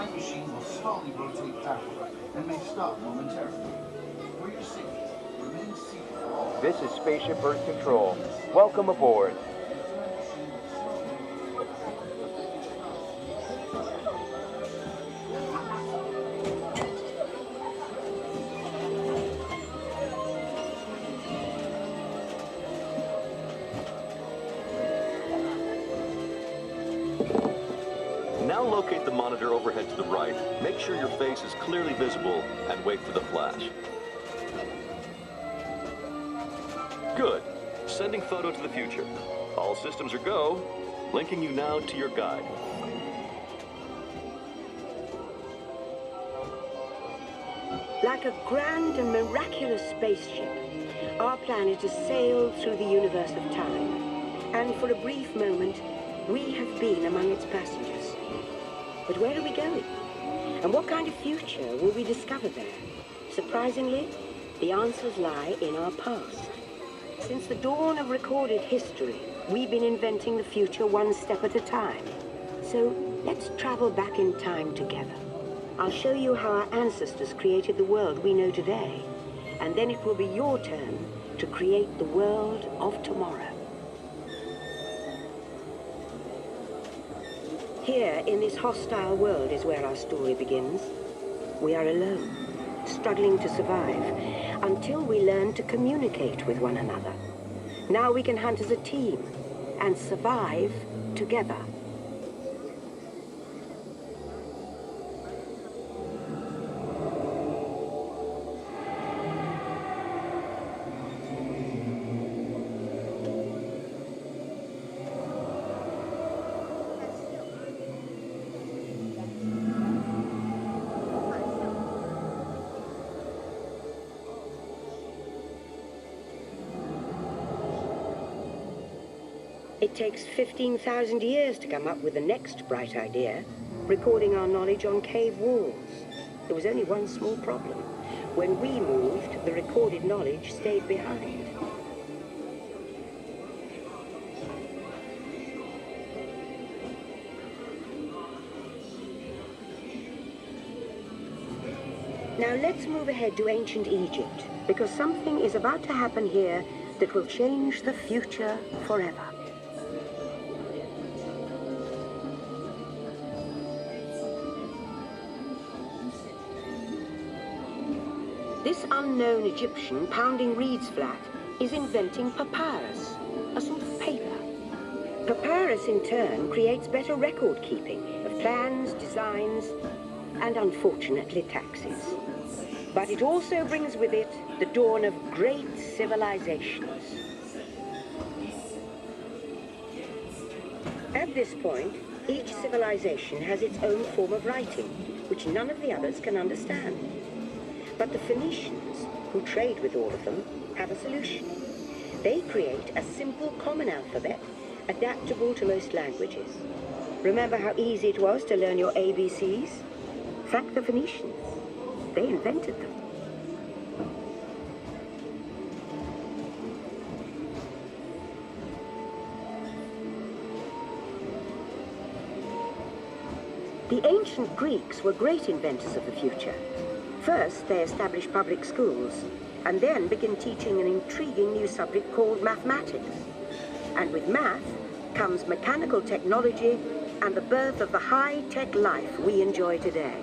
time machine will slowly rotate backward and may stop momentarily. For your safety, remain seated for all. This is Spaceship Earth Control. Welcome aboard. Now locate the monitor overhead to the right, make sure your face is clearly visible, and wait for the flash. Good. Sending photo to the future. All systems are go. Linking you now to your guide. Like a grand and miraculous spaceship, our planet has sailed through the universe of time. And for a brief moment, we have been among its passengers. But where are we going? And what kind of future will we discover there? Surprisingly, the answers lie in our past. Since the dawn of recorded history, we've been inventing the future one step at a time. So let's travel back in time together. I'll show you how our ancestors created the world we know today. And then it will be your turn to create the world of tomorrow. Here, in this hostile world, is where our story begins. We are alone, struggling to survive, until we learn to communicate with one another. Now we can hunt as a team, and survive together. It takes 15,000 years to come up with the next bright idea, recording our knowledge on cave walls. There was only one small problem. When we moved, the recorded knowledge stayed behind. Now let's move ahead to ancient Egypt, because something is about to happen here that will change the future forever. This unknown Egyptian pounding reeds flat is inventing papyrus, a sort of paper. Papyrus, in turn, creates better record keeping of plans, designs, and unfortunately taxes. But it also brings with it the dawn of great civilizations. At this point, each civilization has its own form of writing, which none of the others can understand. But the Phoenicians, who trade with all of them, have a solution. They create a simple common alphabet, adaptable to most languages. Remember how easy it was to learn your ABCs? Thank the Phoenicians. They invented them. The ancient Greeks were great inventors of the future. First, they established public schools, and then began teaching an intriguing new subject called mathematics. And with math comes mechanical technology and the birth of the high-tech life we enjoy today.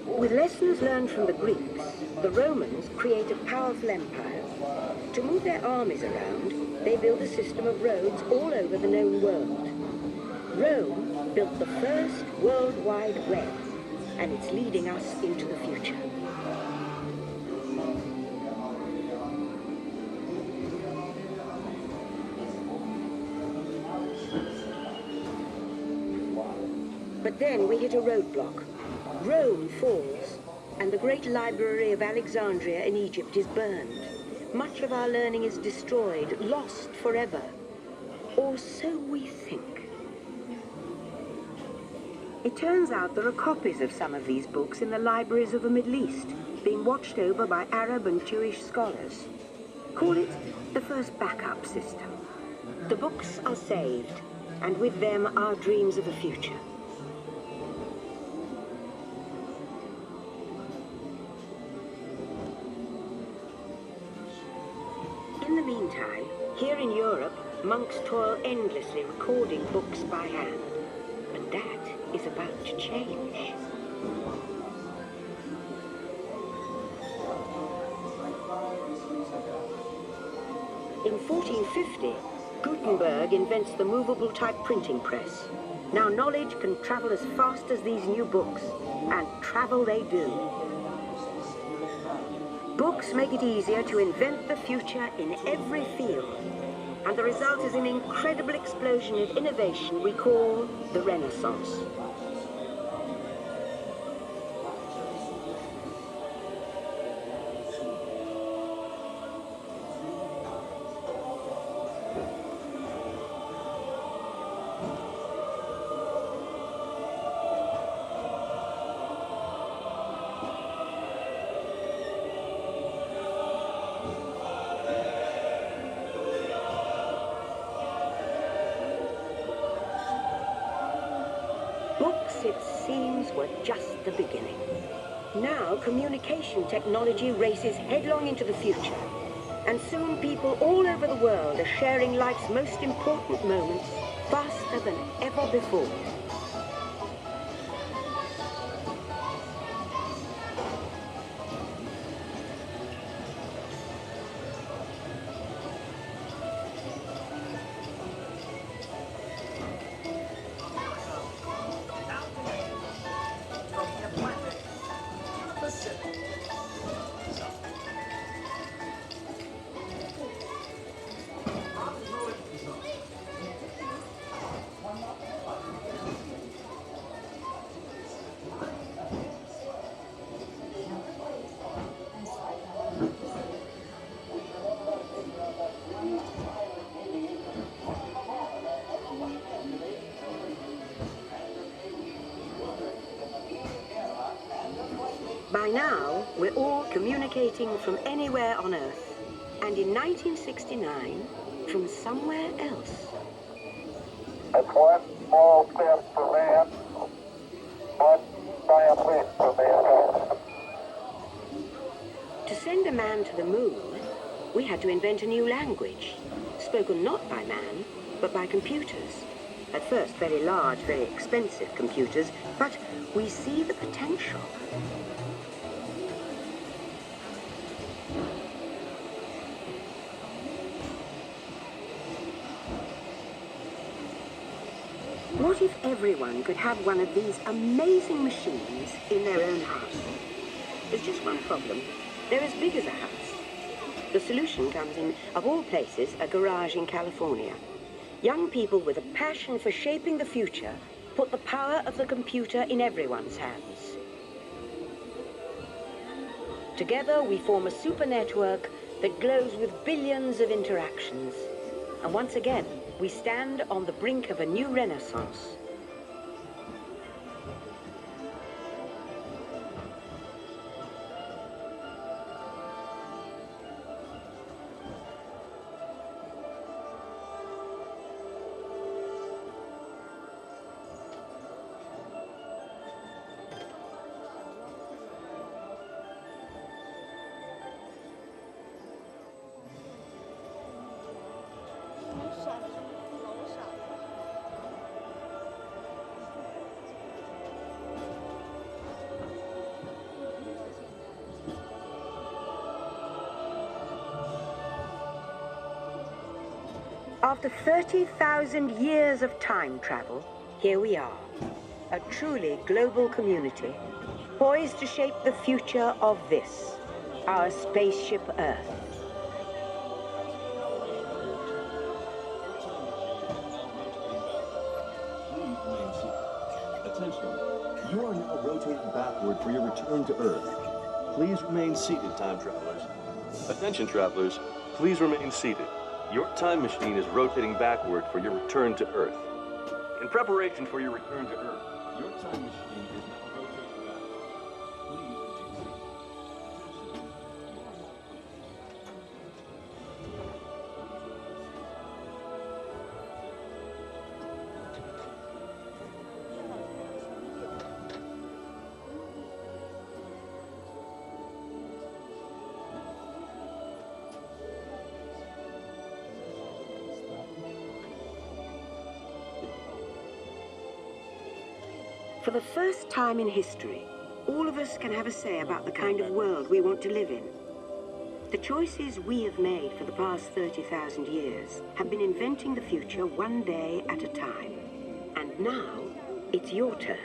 With lessons learned from the Greeks, the Romans create a powerful empire. To move their armies around, they build a system of roads all over the known world. Rome built the first World Wide Web, and it's leading us into the future. But then we hit a roadblock. Rome falls, and the great library of Alexandria in Egypt is burned. Much of our learning is destroyed, lost forever. Or so we think. It turns out there are copies of some of these books in the libraries of the Middle East, being watched over by Arab and Jewish scholars. Call it the first backup system. The books are saved, and with them our dreams of the future. In the meantime, here in Europe, monks toil endlessly recording books by hand. But that is about to change. In 1450, Gutenberg invents the movable type printing press. Now knowledge can travel as fast as these new books, and travel they do. Books make it easier to invent the future in every field, and the result is an incredible explosion of innovation we call the Renaissance. It seems were just the beginning. Now communication technology races headlong into the future, and soon people all over the world are sharing life's most important moments faster than ever before. By now, we're all communicating from anywhere on Earth, and in 1969, from somewhere else. That's one small step for man, one giant leap for mankind. To send a man to the moon, we had to invent a new language, spoken not by man, but by computers. At first, very large, very expensive computers, but we see the potential. What if everyone could have one of these amazing machines in their own house? There's just one problem. They're as big as a house. The solution comes in, of all places, a garage in California. Young people with a passion for shaping the future put the power of the computer in everyone's hands. Together, we form a super network that glows with billions of interactions. And once again, we stand on the brink of a new renaissance. After 30,000 years of time travel, here we are, a truly global community, poised to shape the future of this, our Spaceship Earth. Attention, you are now rotating backward for your return to Earth. Please remain seated, time travelers. Attention, travelers, please remain seated. Your time machine is rotating backward for your return to Earth. In preparation for your return to Earth, Your time machine is now rotating back. Please remain seated. For the first time in history, all of us can have a say about the kind of world we want to live in. The choices we have made for the past 30,000 years have been inventing the future one day at a time. And now, it's your turn.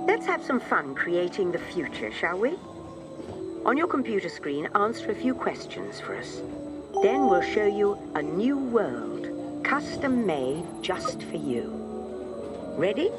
Let's have some fun creating the future, shall we? On your computer screen, answer a few questions for us. Then we'll show you a new world, custom made just for you. Ready?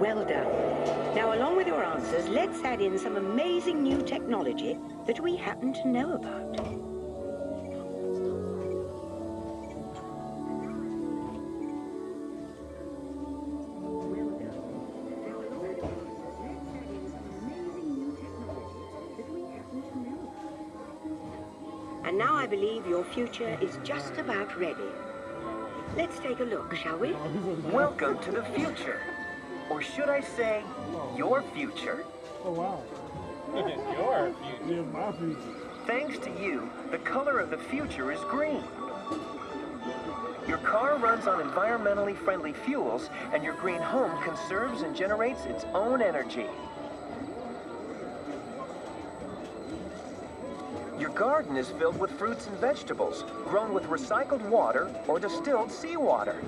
Well done. Now, along with your answers, let's add in some amazing new technology that we happen to know about. And now I believe your future is just about ready. Let's take a look, shall we? Welcome to the future. Or should I say, your future. Oh, wow. Your future. Yeah, my future. Thanks to you, the color of the future is green. Your car runs on environmentally friendly fuels, and your green home conserves and generates its own energy. Your garden is filled with fruits and vegetables, grown with recycled water or distilled seawater.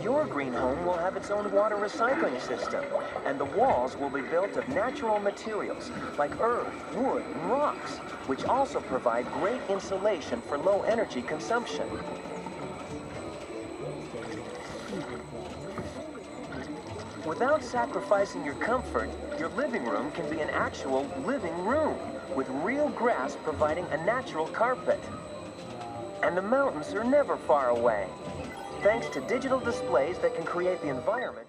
Your green home will have its own water recycling system, and the walls will be built of natural materials like earth, wood, and rocks, which also provide great insulation for low energy consumption. Without sacrificing your comfort, your living room can be an actual living room, with real grass providing a natural carpet. And the mountains are never far away, thanks to digital displays that can create the environment.